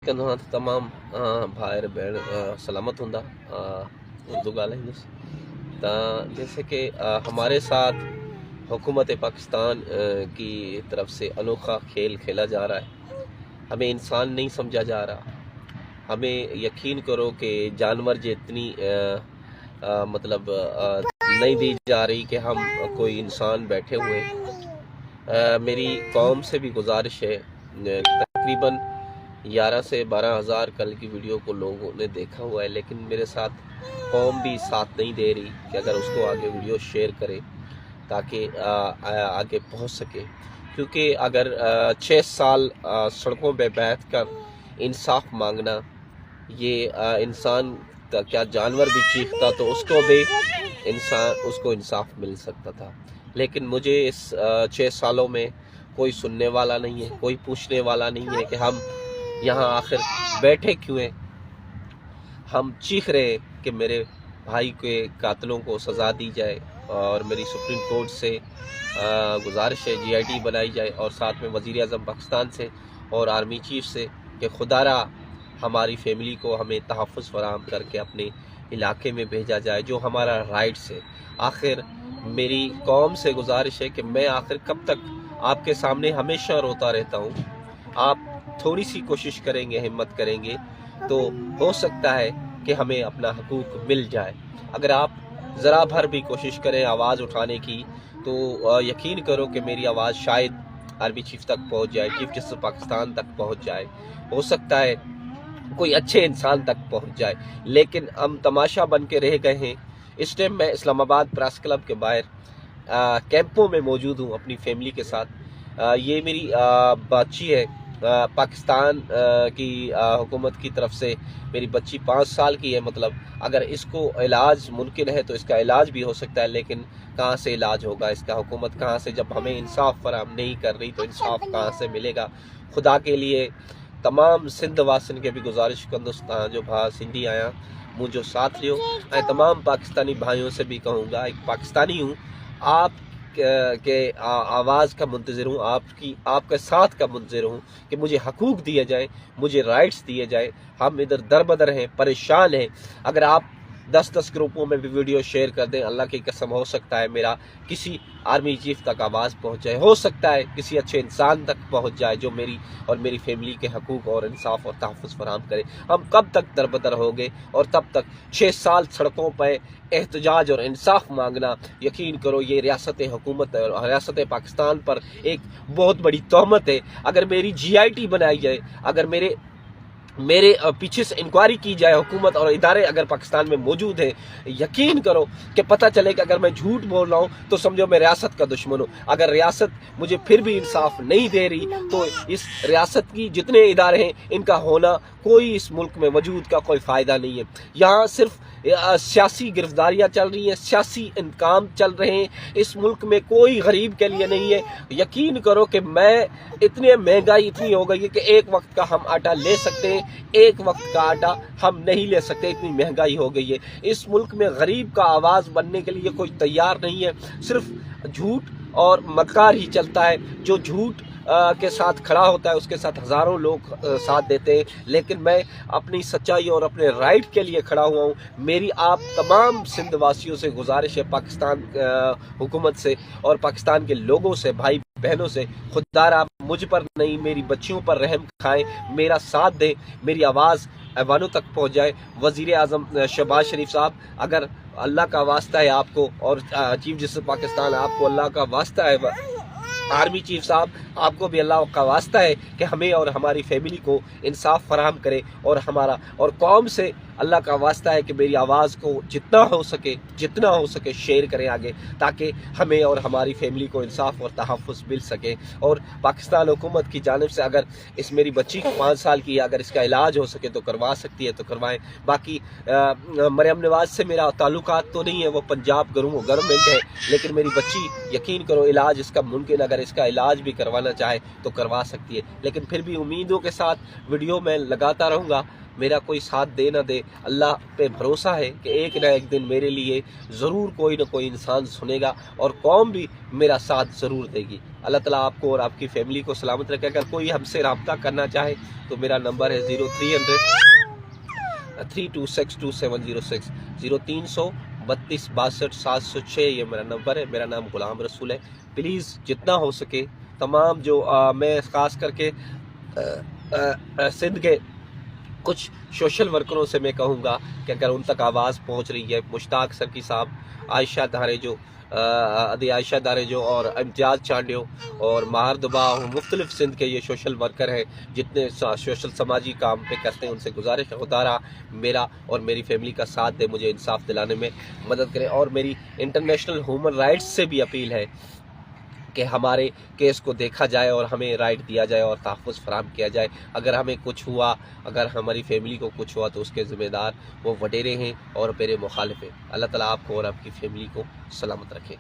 कहना तमाम भाई भेण सलामत होंदा उर्दू ॻाल्हाईंदुसि त जैसे कि हमारे साथ हुकूमत पाकिस्तान की तरफ से अनोखा खेल खेला जा रहा है। हमें इंसान नहीं समझा जा रहा। हमें यकीन करो कि जानवर जितनी मतलब नहीं दी जा रही कि हम कोई इंसान बैठे हुए। मेरी कौम से भी गुजारिश है, तकरीबन 11 से 12 हज़ार कल की वीडियो को लोगों ने देखा हुआ है, लेकिन मेरे साथ कौम भी साथ नहीं दे रही कि अगर उसको आगे वीडियो शेयर करे ताकि आगे पहुंच सके। क्योंकि अगर 6 साल सड़कों पे बैठ कर इंसाफ मांगना, ये इंसान क्या जानवर भी चीखता तो उसको भी उसको इंसाफ मिल सकता था। लेकिन मुझे इस 6 सालों में कोई सुनने वाला नहीं है, कोई पूछने वाला नहीं है कि हम यहाँ आखिर बैठे क्यों हैं। हम चीख रहे हैं कि मेरे भाई के कातलों को सज़ा दी जाए और मेरी सुप्रीम कोर्ट से गुजारिश है GIT बनाई जाए और साथ में वज़ीर आज़म पाकिस्तान से और आर्मी चीफ से कि खुदारा हमारी फैमिली को हमें तहफ़्फ़ुज़ फराहम करके अपने इलाके में भेजा जाए, जो हमारा राइट्स है। आखिर मेरी कौम से गुजारिश है कि मैं आखिर कब तक आपके सामने हमेशा रोता रहता हूँ। आप थोड़ी सी कोशिश करेंगे, हिम्मत करेंगे तो हो सकता है कि हमें अपना हकूक़ मिल जाए। अगर आप ज़रा भर भी कोशिश करें आवाज़ उठाने की तो यकीन करो कि मेरी आवाज़ शायद आर्मी चीफ तक पहुंच जाए, चीफ जस्टिस पाकिस्तान तक पहुंच जाए, हो सकता है कोई अच्छे इंसान तक पहुंच जाए। लेकिन हम तमाशा बन के रह गए हैं। इस टाइम मैं इस्लामाबाद प्रेस क्लब के बाहर कैंपों में मौजूद हूँ अपनी फैमिली के साथ। ये मेरी बच्ची है, पाकिस्तान की हुकूमत की तरफ से मेरी बच्ची 5 साल की है। मतलब अगर इसको इलाज मुमकिन है तो इसका इलाज भी हो सकता है, लेकिन कहाँ से इलाज होगा इसका, हुकूमत कहाँ से, जब हमें इंसाफ फराहम नहीं कर रही तो इंसाफ कहाँ से मिलेगा। खुदा के लिए तमाम सिंध वासिन के भी गुजारिश कंदुस्तान जो भा सिंधी आया मुझो साथ लियो। तमाम पाकिस्तानी भाइयों से भी कहूँगा, एक पाकिस्तानी हूँ, आप के आवाज़ का मुंतज़िर हूँ, आपके साथ का मुंतज़िर हूँ कि मुझे हकूक़ दिए जाए, मुझे राइट्स दिए जाए। हम इधर दरबदर हैं, परेशान हैं। अगर आप 10-10 ग्रुपों में भी वीडियो शेयर कर दें, अल्लाह की कसम हो सकता है मेरा किसी आर्मी चीफ तक आवाज़ पहुँच जाए, हो सकता है किसी अच्छे इंसान तक पहुँच जाए जो मेरी और मेरी फैमिली के हकूक़ और इंसाफ और तहफ़्फ़ुज़ फराहम करे। हम कब तक दरबदर होंगे और तब तक 6 साल सड़कों पर एहतजाज और इंसाफ मांगना। यकीन करो ये रियासत हुकूमत और रियासत पाकिस्तान पर एक बहुत बड़ी तोहमत है। अगर मेरी GIT बनाई जाए, अगर मेरे पीछे से इंक्वायरी की जाए, हुकूमत और इदारे अगर पाकिस्तान में मौजूद हैं, यकीन करो कि पता चले कि अगर मैं झूठ बोल रहा हूँ तो समझो मैं रियासत का दुश्मन हूँ। अगर रियासत मुझे फिर भी इंसाफ नहीं दे रही तो इस रियासत की जितने इदारे हैं इनका होना कोई इस मुल्क में वजूद का कोई फ़ायदा नहीं है। यहाँ सिर्फ सियासी गिरफ्तारियाँ चल रही हैं, सियासी इंतकाम चल रहे हैं। इस मुल्क में कोई गरीब के लिए नहीं है। यकीन करो कि मैं इतनी महंगाई इतनी हो गई है कि एक वक्त का हम आटा ले सकते हैं, एक वक्त का आटा हम नहीं ले सकते, इतनी महंगाई हो गई है। इस मुल्क में गरीब का आवाज़ बनने के लिए कोई तैयार नहीं है। सिर्फ झूठ और मकार ही चलता है। जो झूठ के साथ खड़ा होता है उसके साथ हज़ारों लोग साथ देते हैं, लेकिन मैं अपनी सच्चाई और अपने राइट के लिए खड़ा हुआ हूँ। मेरी आप तमाम सिंध वासियों से गुजारिश है, पाकिस्तान हुकूमत से और पाकिस्तान के लोगों से, भाई बहनों से, खुदारा मुझ पर नहीं मेरी बच्चियों पर रहम खाएं, मेरा साथ दें, मेरी आवाज़ ऐवानों तक पहुँच जाए। वज़ीर आज़म शहबाज शरीफ साहब, अगर अल्लाह का वास्ता है आपको और चीफ जस्टिस पाकिस्तान आपको अल्लाह का वास्ता है, आर्मी चीफ साहब आपको भी अल्लाह का वास्ता है कि हमें और हमारी फैमिली को इंसाफ फराहम करे और हमारा और कौम से अल्लाह का वास्ता है कि मेरी आवाज़ को जितना हो सके शेयर करें आगे, ताकि हमें और हमारी फैमिली को इंसाफ और तहफ़्फ़ुज़ मिल सके। और पाकिस्तान हुकूमत की जानिब से अगर इस मेरी बच्ची को 5 साल की अगर इसका इलाज हो सके तो करवा सकती है तो करवाएं। बाकी मरियम नवाज से मेरा ताल्लुकात तो नहीं है, वो पंजाब गवर्नमेंट है, लेकिन मेरी बच्ची यकीन करो इलाज इसका मुमकिन, अगर इसका इलाज भी करवाना चाहे तो करवा सकती है। लेकिन फिर भी उम्मीदों के साथ वीडियो में लगाता रहूँगा। میرا کوئی ساتھ دے نہ دے، اللہ پہ بھروسہ ہے کہ ایک نہ ایک دن میرے لیے ضرور کوئی نہ کوئی انسان سنے گا اور قوم بھی میرا ساتھ ضرور دے گی۔ اللہ تعالیٰ آپ کو اور آپ کی فیملی کو سلامت رکھے۔ اگر کوئی ہم سے رابطہ کرنا چاہے تو میرا نمبر ہے 0300 3262706 0332 62 706، یہ میرا نمبر ہے۔ میرا نام غلام رسول ہے۔ پلیز جتنا ہو سکے تمام جو میں خاص کر کے سندھ کے کچھ سوشل ورکروں سے میں کہوں گا کہ اگر ان تک آواز پہنچ رہی ہے، مشتاق سرکی صاحب، عائشہ عائشہ دارے اور امتیاز چانڈیو اور ماہر دبا، مختلف سندھ کے یہ سوشل ورکر ہیں جتنے سوشل سماجی کام پہ کرتے ہیں، ان سے گزارش ہے خدا رہا میرا اور میری فیملی کا ساتھ دے، مجھے انصاف دلانے میں مدد کرے۔ اور میری انٹرنیشنل ہیومن رائٹس سے بھی اپیل ہے کہ ہمارے کیس کو دیکھا جائے اور ہمیں رائٹ دیا جائے اور تحفظ فراہم کیا جائے۔ اگر ہمیں کچھ ہوا، اگر ہماری فیملی کو کچھ ہوا تو اس کے ذمہ دار وہ وڈیرے ہیں اور میرے مخالف ہیں۔ اللہ تعالیٰ آپ کو اور آپ کی فیملی کو سلامت رکھے۔